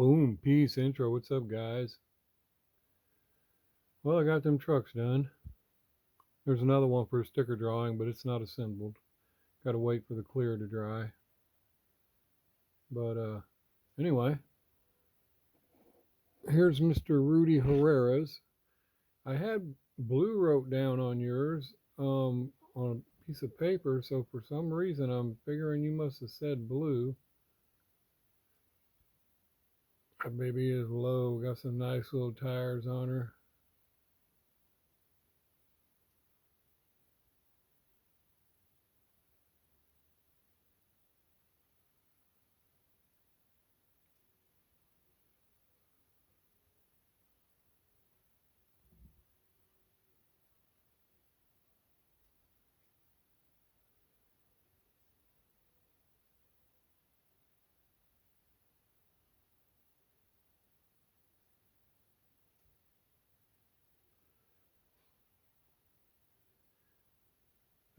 Boom, peace, intro. What's up, guys? Well, I got them trucks done. There's another one for a sticker drawing, but it's not assembled. Got to wait for the clear to dry. But anyway, here's Mr. Rudy Herrera's. I had blue wrote down on yours on a piece of paper, so for some reason I'm figuring you must have said blue. That baby is low. Got some nice little tires on her.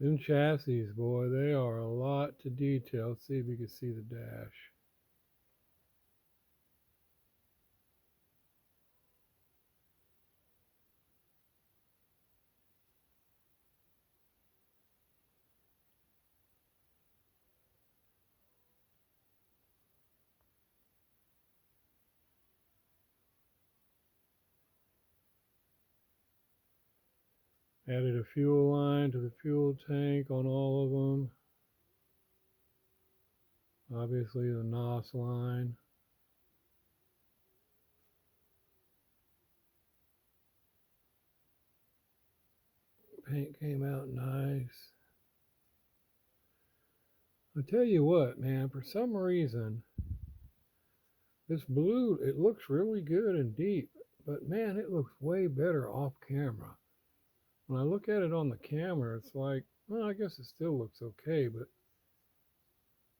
Them chassis, boy, they are a lot to detail. Let's see if you can see the dash. Added a fuel line to the fuel tank on all of them. Obviously the NOS line. Paint came out nice. I tell you what, man, for some reason, this blue, it looks really good and deep, but man, it looks way better off camera. When I look at it on the camera, it's like, well, I guess it still looks okay, but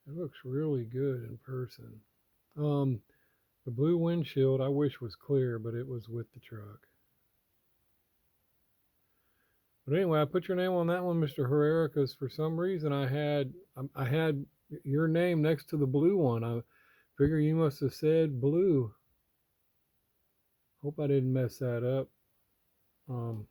it looks really good in person. Um, the blue windshield I wish was clear, but it was with the truck. But anyway, I put your name on that one, Mr. Herrera, because for some reason I had your name next to the blue one. I figure you must have said blue. Hope I didn't mess that up. Um,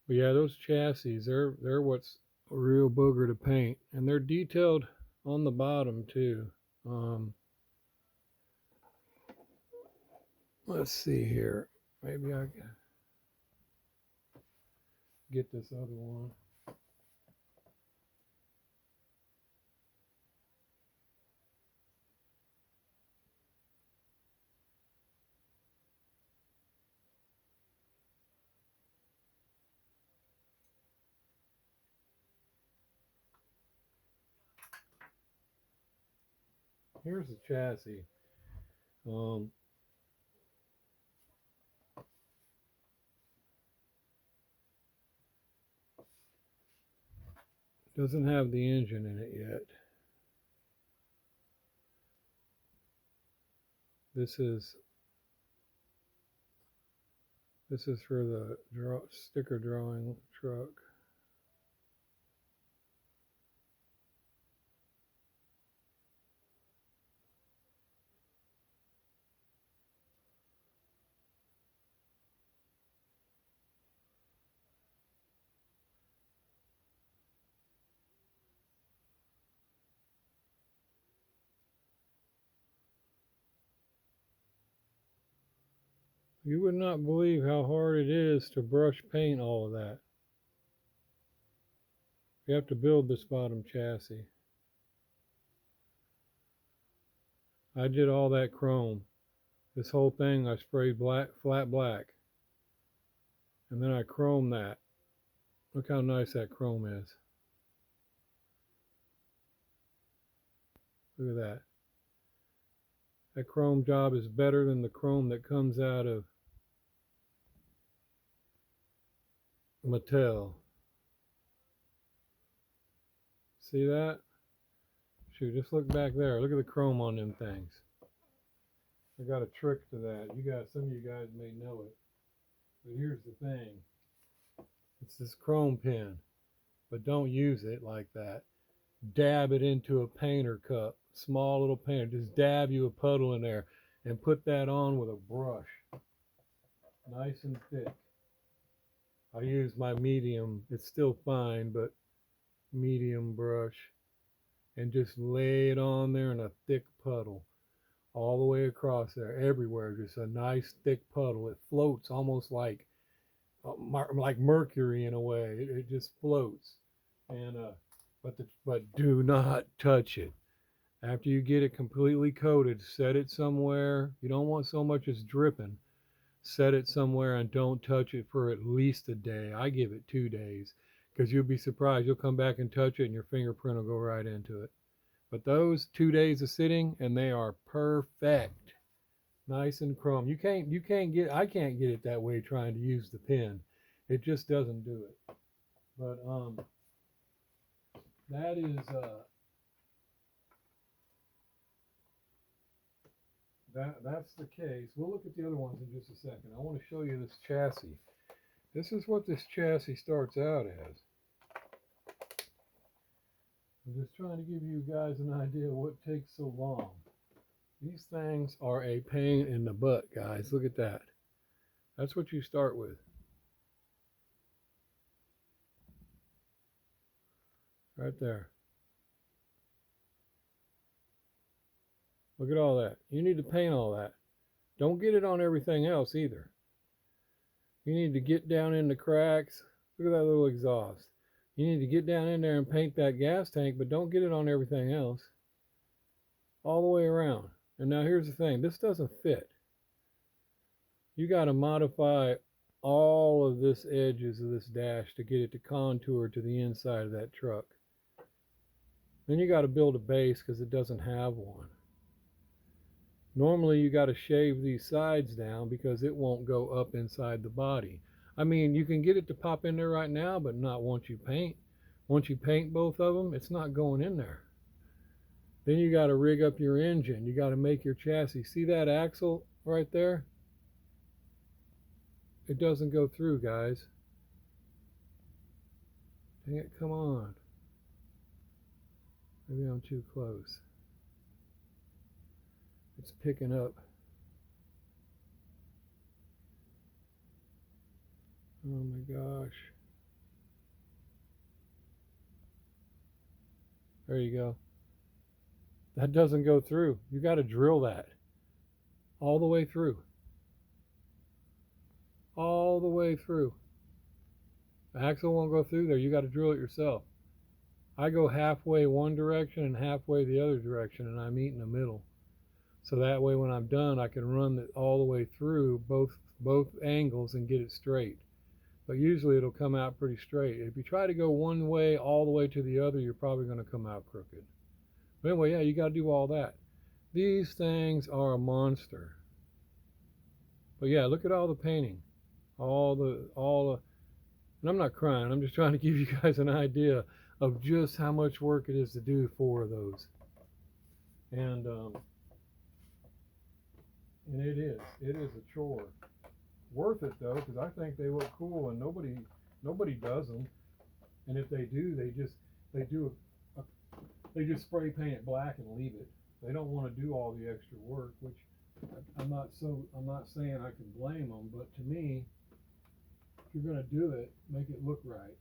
but yeah, those chassis, they're what's a real booger to paint, and they're detailed on the bottom too. Um, let's see here. Maybe I can get this other one. Here's the chassis. Um, doesn't have the engine in it yet. This is this is for the sticker drawing truck. You would not believe how hard it is to brush paint all of that. You have to build this bottom chassis. I did all that chrome. This whole thing I sprayed black, flat black. And then I chromed that. Look how nice that chrome is. Look at that. That chrome job is better than the chrome that comes out of Mattel. See that? Shoot, just look back there. Look at the chrome on them things. I got a trick to that. Some of you guys may know it. But here's the thing. It's this chrome pen, but don't use it like that. Dab it into a painter cup, small little painter. Just dab you a puddle in there and put that on with a brush, nice and thick. I use my medium, it's still fine, but medium brush, and just lay it on there in a thick puddle all the way across there, everywhere. Just a nice thick puddle. It floats almost like mercury in a way. It just floats, and but do not touch it. After you get it completely coated, set it somewhere. You don't want so much as dripping. Set it somewhere and don't touch it for at least a day. I give it 2 days because you'll be surprised. You'll come back and touch it and your fingerprint will go right into it. But those 2 days of sitting and they are perfect. Nice and chrome. I can't get it that way trying to use the pen. It just doesn't do it. But that is that's the case. We'll look at the other ones in just a second. I want to show you this chassis. This is what this chassis starts out as. I'm just trying to give you guys an idea of what takes so long. These things are a pain in the butt, guys. Look at that. That's what you start with. Right there. Look at all that. You need to paint all that. Don't get it on everything else either. You need to get down in the cracks. Look at that little exhaust. You need to get down in there and paint that gas tank, but don't get it on everything else. All the way around. And now here's the thing. This doesn't fit. You got to modify all of this edges of this dash to get it to contour to the inside of that truck. Then you got to build a base because it doesn't have one. Normally you got to shave these sides down because it won't go up inside the body. I mean, you can get it to pop in there right now, but not once you paint. Once you paint both of them, it's not going in there. Then you got to rig up your engine. You got to make your chassis. See that axle right there? It doesn't go through, guys. Dang it, come on. Maybe I'm too close. It's picking up. Oh my gosh. There you go. That doesn't go through. You got to drill that all the way through. All the way through. The axle won't go through there. You got to drill it yourself. I go halfway one direction and halfway the other direction, and I meet in the middle. So that way when I'm done, I can run it all the way through both angles and get it straight. But usually it'll come out pretty straight. If you try to go one way all the way to the other, you're probably going to come out crooked. But anyway, yeah, you got to do all that. These things are a monster. But yeah, look at all the painting. And I'm not crying. I'm just trying to give you guys an idea of just how much work it is to do 4 of those. And it is a chore. Worth it though, because I think they look cool, and nobody does them. And if they do, they just spray paint it black and leave it. They don't want to do all the extra work, which I'm not saying I can blame them, but to me, if you're going to do it, make it look right.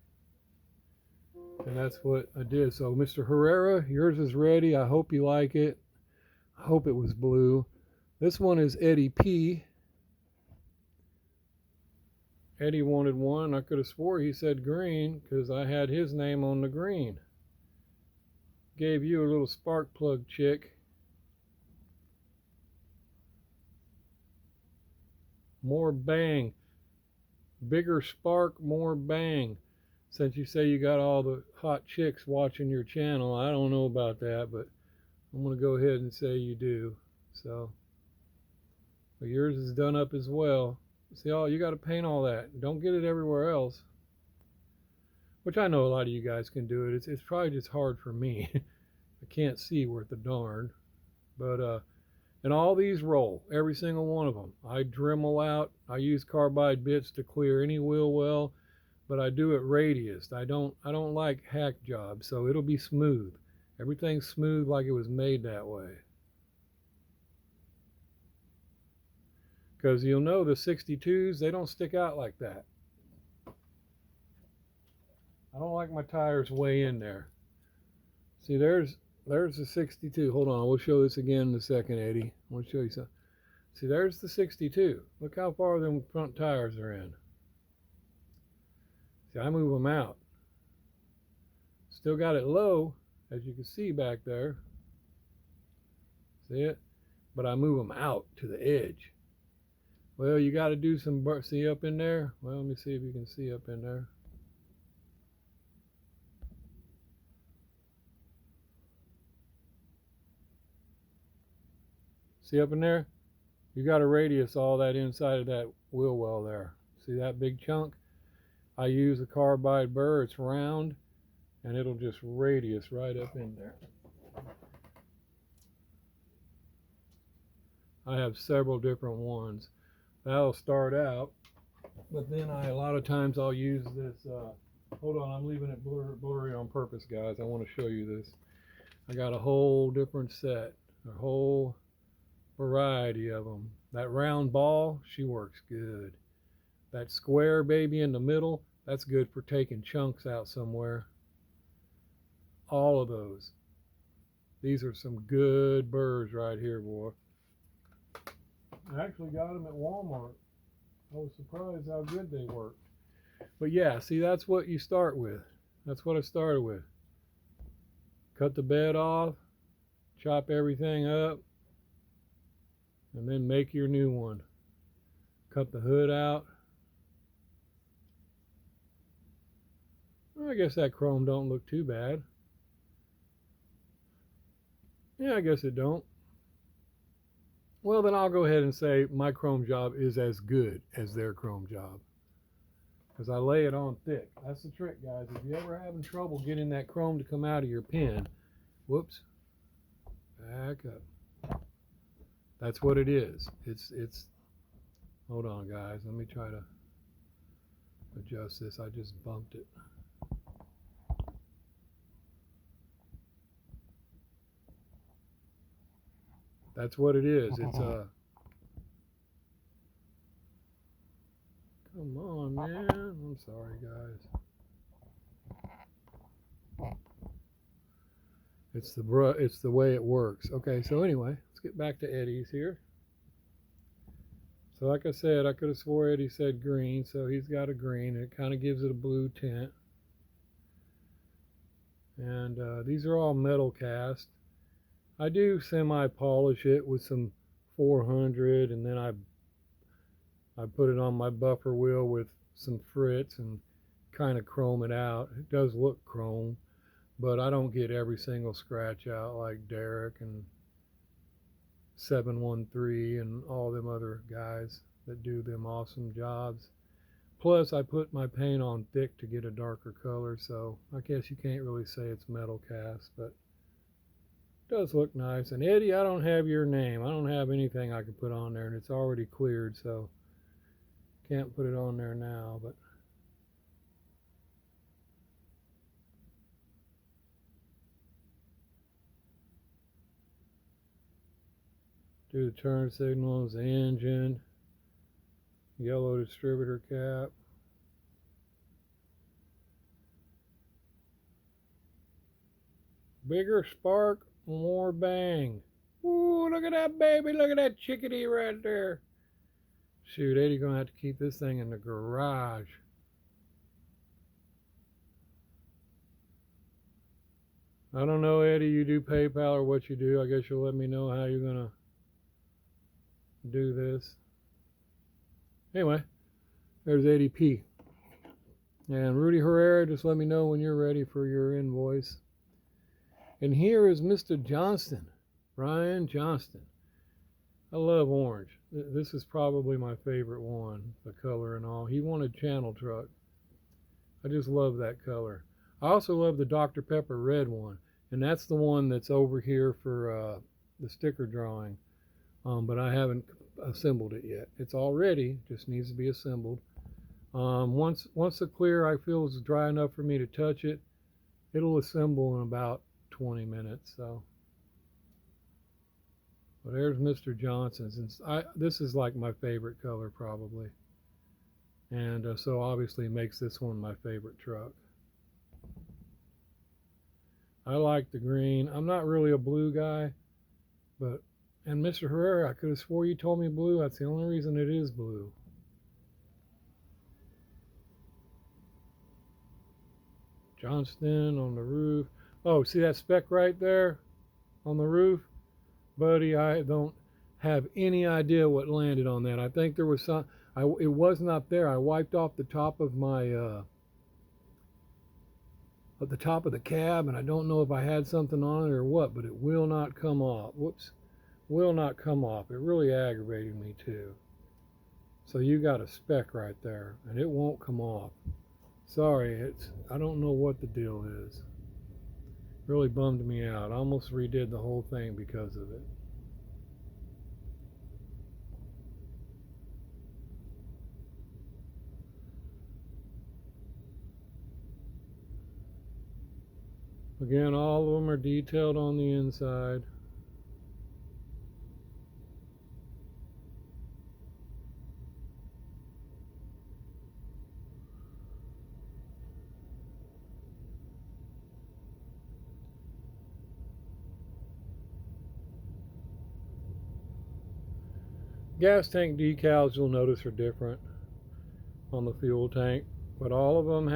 And that's what I did. So Mr. Herrera, yours is ready. I hope you like it. I hope it was blue. This one is Eddie P. Eddie wanted one. I could have swore he said green because I had his name on the green. Gave you a little spark plug chick. More bang. Bigger spark, more bang. Since you say you got all the hot chicks watching your channel, I don't know about that, but I'm going to go ahead and say you do. So, but yours is done up as well. See, you got to paint all that. Don't get it everywhere else. Which I know a lot of you guys can do it. It's probably just hard for me. I can't see worth a darn. But and all these roll, every single one of them. I Dremel out. I use carbide bits to clear any wheel well. but I do it radiused. I don't like hack jobs, so it'll be smooth. Everything's smooth like it was made that way. Because you'll know the 62s, they don't stick out like that. I don't like my tires way in there. See, there's the 62. Hold on, we'll show this again in a second, Eddie. I want to show you something. See, there's the 62. Look how far them front tires are in. See, I move them out. Still got it low, as you can see back there. See it? But I move them out to the edge. Well, you got to do some, see up in there? Well, let me see if you can see up in there. See up in there? You got to radius all that inside of that wheel well there. See that big chunk? I use a carbide burr. It's round, and it'll just radius right up in there. I have several different ones. That'll start out, but then a lot of times I'll use this. Hold on, I'm leaving it blurry on purpose, guys. I want to show you this. I got a whole different set, a whole variety of them. That round ball, she works good. That square baby in the middle, that's good for taking chunks out somewhere. All of those. These are some good burrs right here, boy. I actually got them at Walmart. I was surprised how good they worked. But yeah, see, that's what you start with. That's what I started with. Cut the bed off, chop everything up, and then make your new one. Cut the hood out. Well, I guess that chrome don't look too bad. Yeah, I guess it don't. Well, then I'll go ahead and say my chrome job is as good as their chrome job. Because I lay it on thick. That's the trick, guys. If you're ever having trouble getting that chrome to come out of your pen, whoops, back up. That's what it is. It's, hold on, guys. Let me try to adjust this. I just bumped it. That's what it is. It's a. Come on, man. I'm sorry, guys. It's the way it works. Okay, so anyway, let's get back to Eddie's here. So like I said, I could have swore Eddie said green, so he's got a green. And it kind of gives it a blue tint. And these are all metal cast. I do semi-polish it with some 400, and then I put it on my buffer wheel with some Fritz and kind of chrome it out. It does look chrome, but I don't get every single scratch out like Derek and 713 and all them other guys that do them awesome jobs. Plus, I put my paint on thick to get a darker color, so I guess you can't really say it's metal cast, but does look nice. And Eddie, I don't have your name. I don't have anything I can put on there, and it's already cleared, so can't put it on there now. But do the turn signals, the engine, yellow distributor cap. Bigger spark, more bang. Ooh, look at that baby. Look at that chickadee right there. Shoot, Eddie's going to have to keep this thing in the garage. I don't know, Eddie, you do PayPal or what you do. I guess you'll let me know how you're going to do this. Anyway, there's Eddie P. And Rudy Herrera, just let me know when you're ready for your invoice. And here is Mr. Johnston, Ryan Johnston. I love orange. This is probably my favorite one, the color and all. He wanted Channel Truck. I just love that color. I also love the Dr. Pepper red one, and that's the one that's over here for the sticker drawing. But I haven't assembled it yet. It's all ready, just needs to be assembled. Once the clear I feel is dry enough for me to touch it, it'll assemble in about 20 minutes. So, but there's Mr. Johnson's, and this is like my favorite color probably, and so obviously makes this one my favorite truck. I like the green. I'm not really a blue guy, but and Mr. Herrera, I could have swore you told me blue. That's the only reason it is blue. Johnston on the roof. Oh, see that speck right there on the roof? Buddy, I don't have any idea what landed on that. I think there was some, it was not there. I wiped off the top of my, at the top of the cab, and I don't know if I had something on it or what, but it will not come off. Whoops. Will not come off. It really aggravated me too. So you got a speck right there, and it won't come off. Sorry, I don't know what the deal is. Really bummed me out. I almost redid the whole thing because of it. Again, all of them are detailed on the inside. Gas tank decals, you'll notice, are different on the fuel tank, but all of them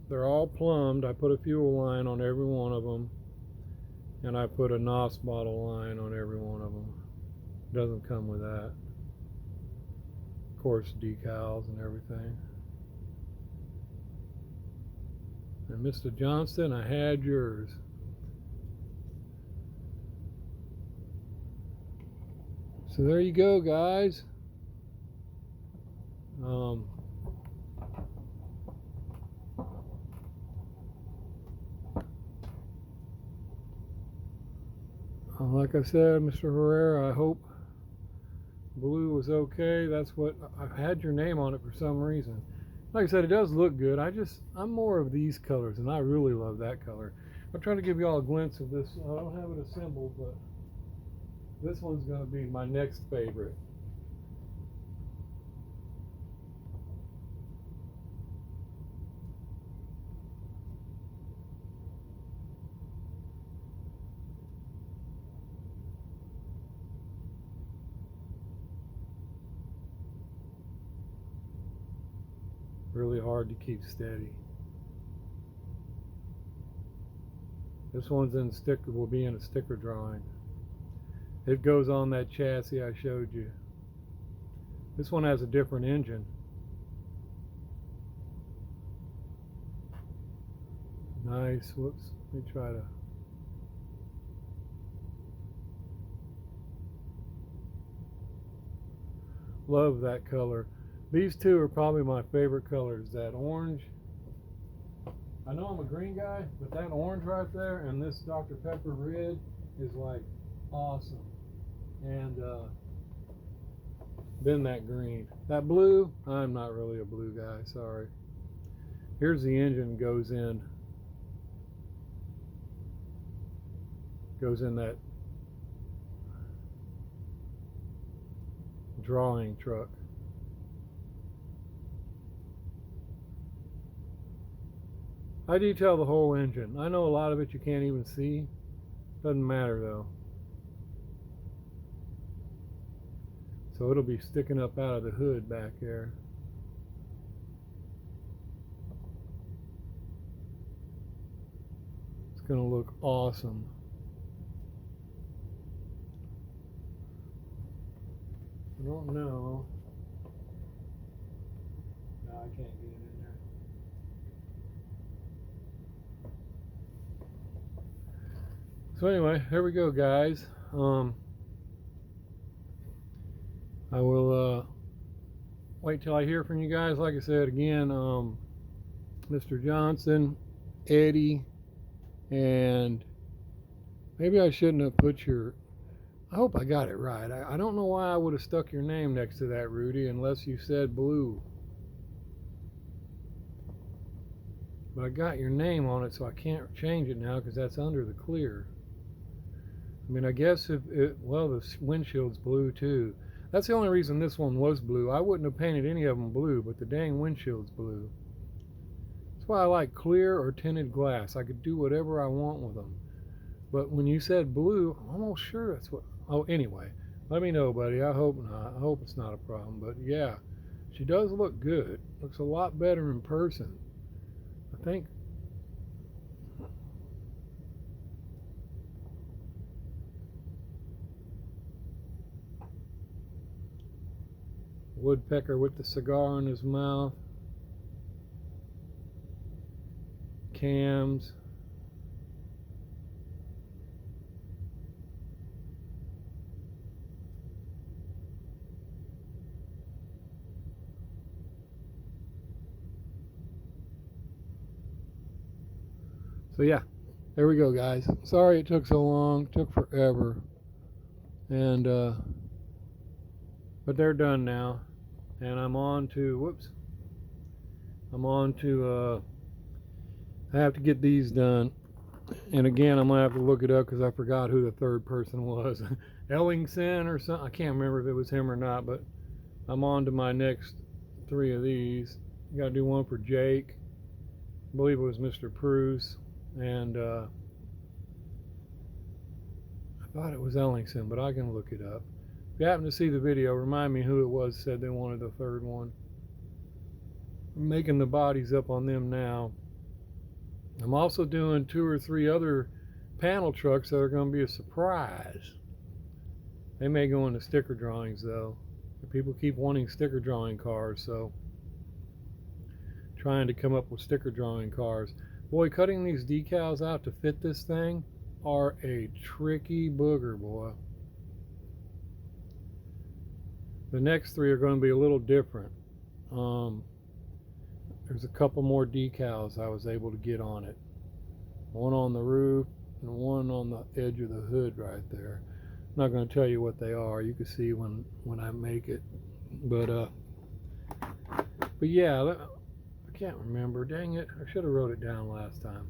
they're all plumbed. I put a fuel line on every one of them, and I put a NOS bottle line on every one of them. Doesn't come with that. Of course, decals and everything. And Mr. Johnston, I had yours. So there you go, guys. Like I said, Mr. Herrera, I hope blue was okay. That's what I've had your name on it for some reason. Like I said, it does look good. I'm more of these colors, and I really love that color. I'm trying to give you all a glimpse of this. I don't have it assembled, but this one's going to be my next favorite. Really hard to keep steady. This one's in sticker, will be in a sticker drawing. It goes on that chassis I showed you. This one has a different engine. Nice. Whoops. Let me try to. Love that color. These two are probably my favorite colors. That orange. I know I'm a green guy, but that orange right there and this Dr. Pepper red is like awesome. And then that green. That blue, I'm not really a blue guy, sorry. Here's the engine goes in that drawing truck. I detail the whole engine. I know a lot of it you can't even see. Doesn't matter though. So it'll be sticking up out of the hood back there. It's gonna look awesome. I don't know. No, I can't get it in there. So anyway, here we go, guys. I will wait till I hear from you guys. Like I said again, Mr. Johnson, Eddie, and maybe I shouldn't have put your. I hope I got it right. I don't know why I would have stuck your name next to that, Rudy, unless you said blue. But I got your name on it, so I can't change it now because that's under the clear. I mean, I guess well, the windshield's blue too. That's the only reason this one was blue. I wouldn't have painted any of them blue, but the dang windshield's blue. That's why I like clear or tinted glass. I could do whatever I want with them. But when you said blue, I'm almost sure that's what. Oh, anyway, let me know, buddy. I hope not. I hope it's not a problem. But yeah, she does look good. Looks a lot better in person. I think. Woodpecker with the cigar in his mouth. Cams. So yeah, there we go, guys. Sorry it took so long. It took forever. And but they're done now. And I'm on to I have to get these done. And again, I'm gonna have to look it up because I forgot who the third person was. Ellingson or something. I can't remember if it was him or not, but I'm on to my next 3 of these. Gotta do one for Jake. I believe it was Mr. Pruce. And I thought it was Ellingson, but I can look it up. If you happen to see the video, remind me who it was said they wanted the third one. I'm making the bodies up on them now. I'm also doing 2 or 3 other panel trucks that are going to be a surprise. They may go into sticker drawings though. People keep wanting sticker drawing cars, so trying to come up with sticker drawing cars. Boy, cutting these decals out to fit this thing are a tricky booger, boy. The next 3 are going to be a little different. There's a couple more decals I was able to get on it. One on the roof and one on the edge of the hood right there. I'm not going to tell you what they are. You can see when I make it. But yeah, I can't remember. Dang it. I should have wrote it down last time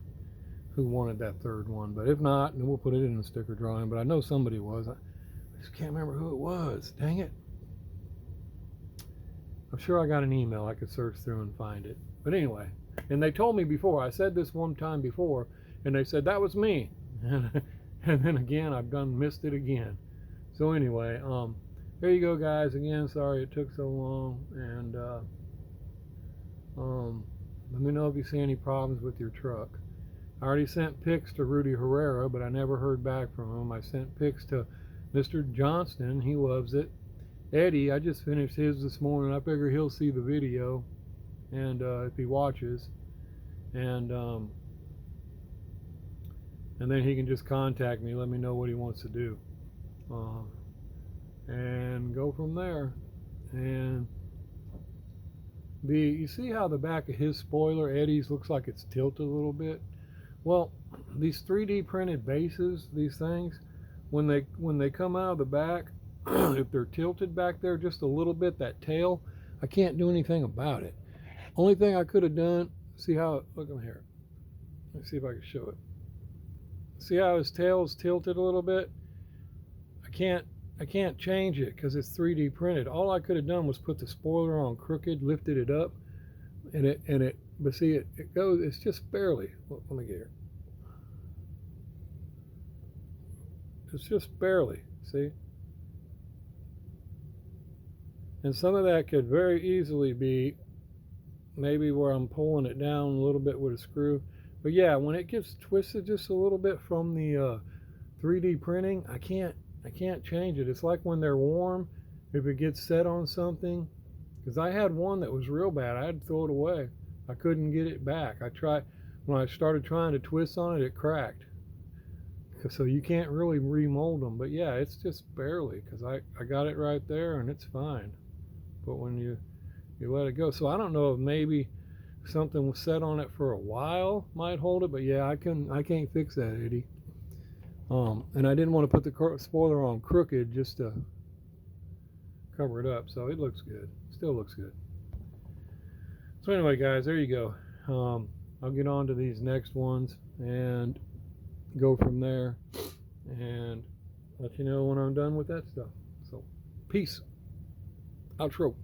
who wanted that third one. But if not, then we'll put it in the sticker drawing. But I know somebody was. I just can't remember who it was. Dang it. I'm sure I got an email. I could search through and find it. But anyway, and they told me before. I said this one time before, and they said that was me. And then again, I've missed it again. So anyway, there you go, guys. Again, sorry it took so long. And let me know if you see any problems with your truck. I already sent pics to Rudy Herrera, but I never heard back from him. I sent pics to Mr. Johnston. He loves it. Eddie, I just finished his this morning. I figure he'll see the video, and if he watches, and then he can just contact me, let me know what he wants to do, and go from there. And you see how the back of his spoiler, Eddie's, looks like it's tilted a little bit? Well, these 3D printed bases, these things, when they come out of the back, if they're tilted back there just a little bit, that tail, I can't do anything about it. Only thing I could have done, see how, look in here. Let's see if I can show it. See how his tail is tilted a little bit? I can't change it because it's 3D printed. All I could have done was put the spoiler on crooked, lifted it up, but see, it goes, it's just barely, let me get here. It's just barely, see? And some of that could very easily be maybe where I'm pulling it down a little bit with a screw. But yeah, when it gets twisted just a little bit from the 3D printing, I can't change it. It's like when they're warm, if it gets set on something, because I had one that was real bad. I had to throw it away. I couldn't get it back. When I started trying to twist on it, it cracked. So you can't really remold them. But yeah, it's just barely, because I got it right there and it's fine. But when you let it go, so I don't know if maybe something was set on it for a while might hold it, but yeah, I can't fix that, Eddie. And I didn't want to put the spoiler on crooked just to cover it up, so it looks good. Still looks good. So anyway, guys, there you go. I'll get on to these next ones and go from there and let you know when I'm done with that stuff. So, peace. Outro.